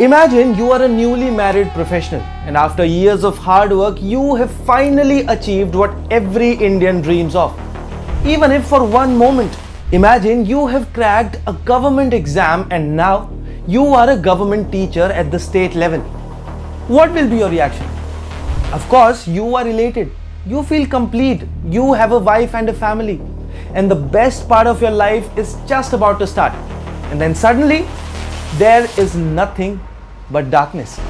Imagine you are a newly married professional and after years of hard work, you have finally achieved what every Indian dreams of. Even if for one moment, imagine you have cracked a government exam and now you are a government teacher at the state level. What will be your reaction? Of course, you are elated. You feel complete. You have a wife and a family. And the best part of your life is just about to start. And then suddenly, there is nothing but darkness.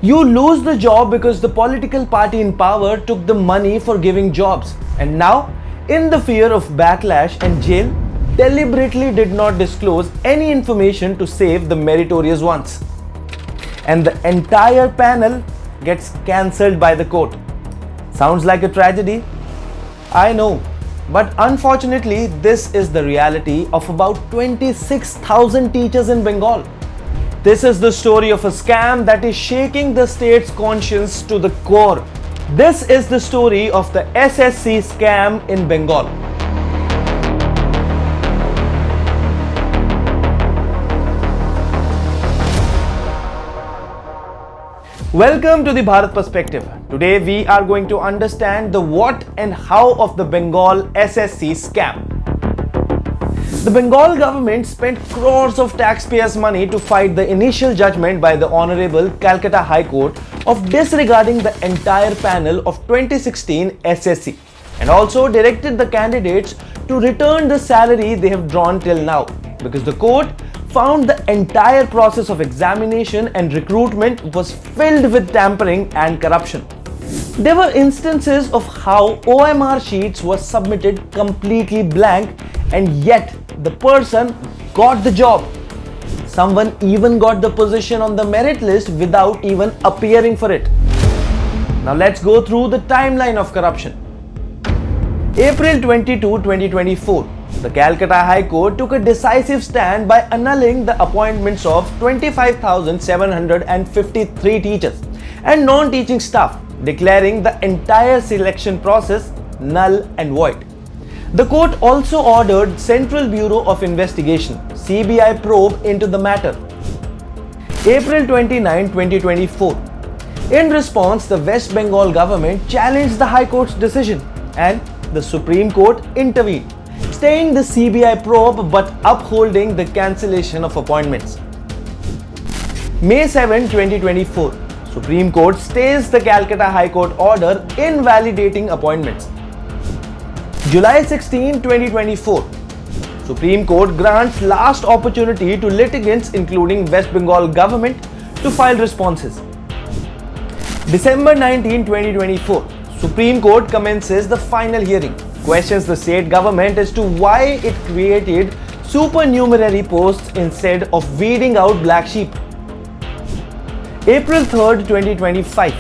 You lose the job because the political party in power took the money for giving jobs. And now, in the fear of backlash and jail, deliberately did not disclose any information to save the meritorious ones. And the entire panel gets cancelled by the court. Sounds like a tragedy? I know, but unfortunately, this is the reality of about 26,000 teachers in Bengal. This is the story of a scam that is shaking the state's conscience to the core. This is the story of the SSC scam in Bengal. Welcome to the Bharat Perspective. Today we are going to understand the what and how of the Bengal SSC scam. The Bengal government spent crores of taxpayers' money to fight the initial judgment by the Honorable Kolkata High Court of disregarding the entire panel of 2016 SSC and also directed the candidates to return the salary they have drawn till now because the court found the entire process of examination and recruitment was filled with tampering and corruption. There were instances of how OMR sheets were submitted completely blank and yet the person got the job. Someone even got the position on the merit list without even appearing for it. Now let's go through the timeline of corruption. April 22, 2024. The Kolkata High Court took a decisive stand by annulling the appointments of 25,753 teachers and non-teaching staff, declaring the entire selection process null and void. The court also ordered Central Bureau of Investigation (CBI) probe into the matter. April 29, 2024. In response, the West Bengal government challenged the High Court's decision and the Supreme Court intervened, staying the CBI probe but upholding the cancellation of appointments. May 7, 2024. Supreme Court stays the Kolkata High Court order invalidating appointments. July 16, 2024. Supreme Court grants last opportunity to litigants including West Bengal government to file responses. December 19, 2024. Supreme Court commences the final hearing. Questions the state government as to why it created supernumerary posts instead of weeding out black sheep. April 3rd, 2025.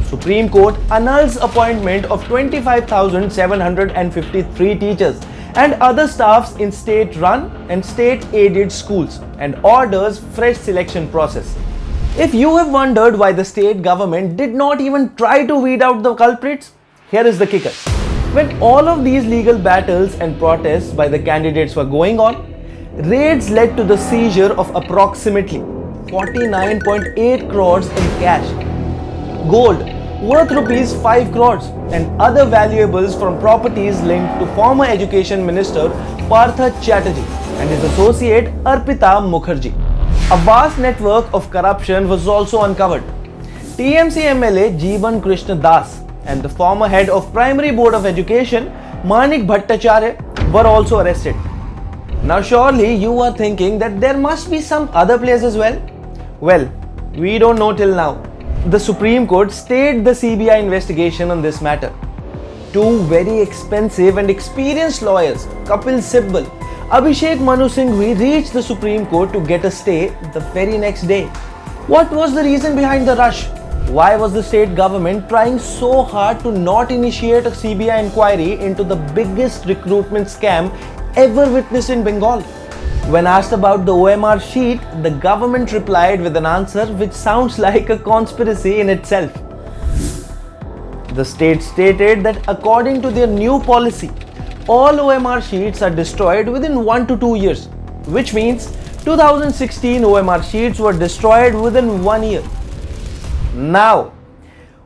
Supreme Court annuls appointment of 25,753 teachers and other staffs in state-run and state-aided schools and orders fresh selection process. If you have wondered why the state government did not even try to weed out the culprits, here is the kicker. When all of these legal battles and protests by the candidates were going on, raids led to the seizure of approximately 49.8 crores in cash, gold worth rupees 5 crores and other valuables from properties linked to former Education Minister Partha Chatterjee and his associate Arpita Mukherjee. A vast network of corruption was also uncovered. TMC MLA Jeevan Krishna Das and the former head of Primary Board of Education, Manik Bhattacharya, were also arrested. Now surely you are thinking that there must be some other place as well? Well, we don't know till now. The Supreme Court stayed the CBI investigation on this matter. Two very expensive and experienced lawyers, Kapil Sibbal, Abhishek Manu Singhvi, reached the Supreme Court to get a stay the very next day. What was the reason behind the rush? Why was the state government trying so hard to not initiate a CBI inquiry into the biggest recruitment scam ever witnessed in Bengal? When asked about the OMR sheet, the government replied with an answer which sounds like a conspiracy in itself. The state stated that according to their new policy, all OMR sheets are destroyed within 1 to 2 years, which means 2016 OMR sheets were destroyed within 1 year. Now,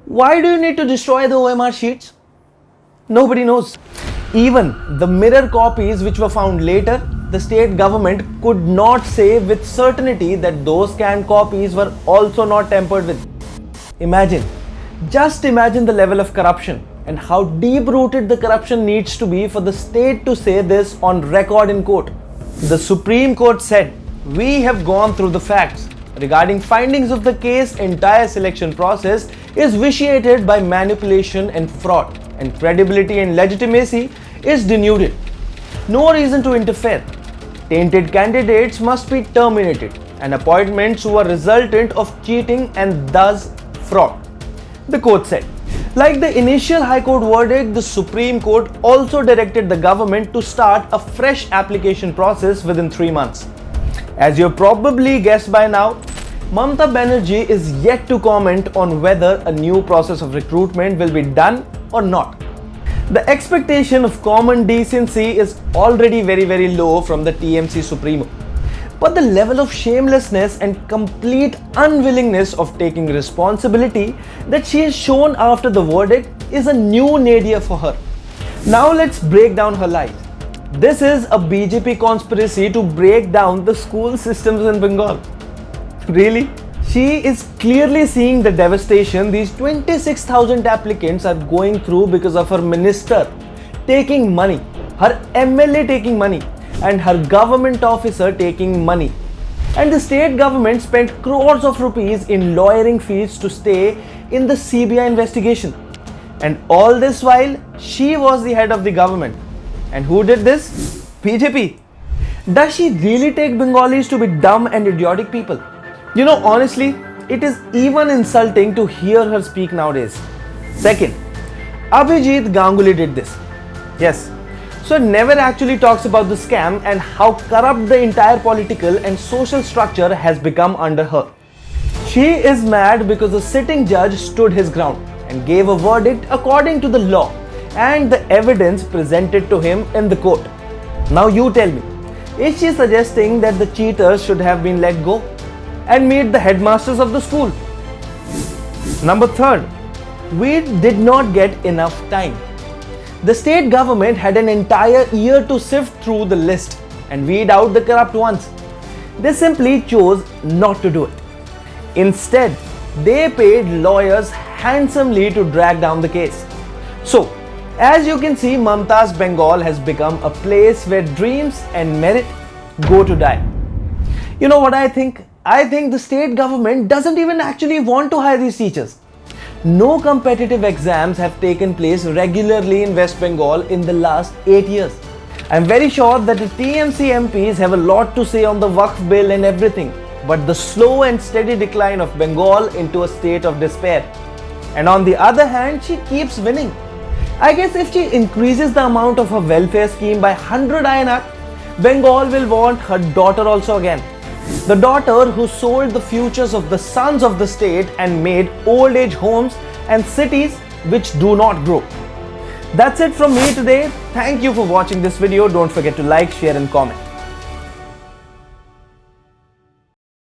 why do you need to destroy the OMR sheets? Nobody knows. Even the mirror copies which were found later, the state government could not say with certainty that those scanned copies were also not tampered with. Imagine, just imagine the level of corruption and how deep-rooted the corruption needs to be for the state to say this on record in court. The Supreme Court said, "We have gone through the facts. Regarding findings of the case, entire selection process is vitiated by manipulation and fraud, and credibility and legitimacy is denuded. No reason to interfere. Tainted candidates must be terminated, and appointments were resultant of cheating and thus fraud," the court said. Like the initial High Court verdict, the Supreme Court also directed the government to start a fresh application process within 3 months. As you've probably guessed by now, Mamata Banerjee is yet to comment on whether a new process of recruitment will be done or not. The expectation of common decency is already very low from the TMC Supremo. But the level of shamelessness and complete unwillingness of taking responsibility that she has shown after the verdict is a new nadir for her. Now let's break down her lies. This is a BJP conspiracy to break down the school systems in Bengal. Really? She is clearly seeing the devastation these 26,000 applicants are going through because of her minister taking money, her MLA taking money, and her government officer taking money. And the state government spent crores of rupees in lawyering fees to stay in the CBI investigation. And all this while, she was the head of the government. And who did this? BJP. Does she really take Bengalis to be dumb and idiotic people? You know, honestly, it is even insulting to hear her speak nowadays. Second, Abhijit Ganguly did this. Yes. So it never actually talks about the scam and how corrupt the entire political and social structure has become under her. She is mad because the sitting judge stood his ground and gave a verdict according to the law and the evidence presented to him in the court. Now you tell me, is she suggesting that the cheaters should have been let go and meet the headmasters of the school? Number third, we did not get enough time. The state government had an entire year to sift through the list and weed out the corrupt ones. They simply chose not to do it. Instead, they paid lawyers handsomely to drag down the case. So, as you can see, Mamata's Bengal has become a place where dreams and merit go to die. You know what I think? I think the state government doesn't even actually want to hire these teachers. No competitive exams have taken place regularly in West Bengal in the last 8 years. I'm very sure that the TMC MPs have a lot to say on the Waqf bill and everything, but the slow and steady decline of Bengal into a state of despair. And on the other hand, she keeps winning. I guess if she increases the amount of her welfare scheme by 100 INR, Bengal will want her daughter also again. The daughter who sold the futures of the sons of the state and made old age homes and cities which do not grow. That's it from me today. Thank you for watching this video. Don't forget to like, share and comment.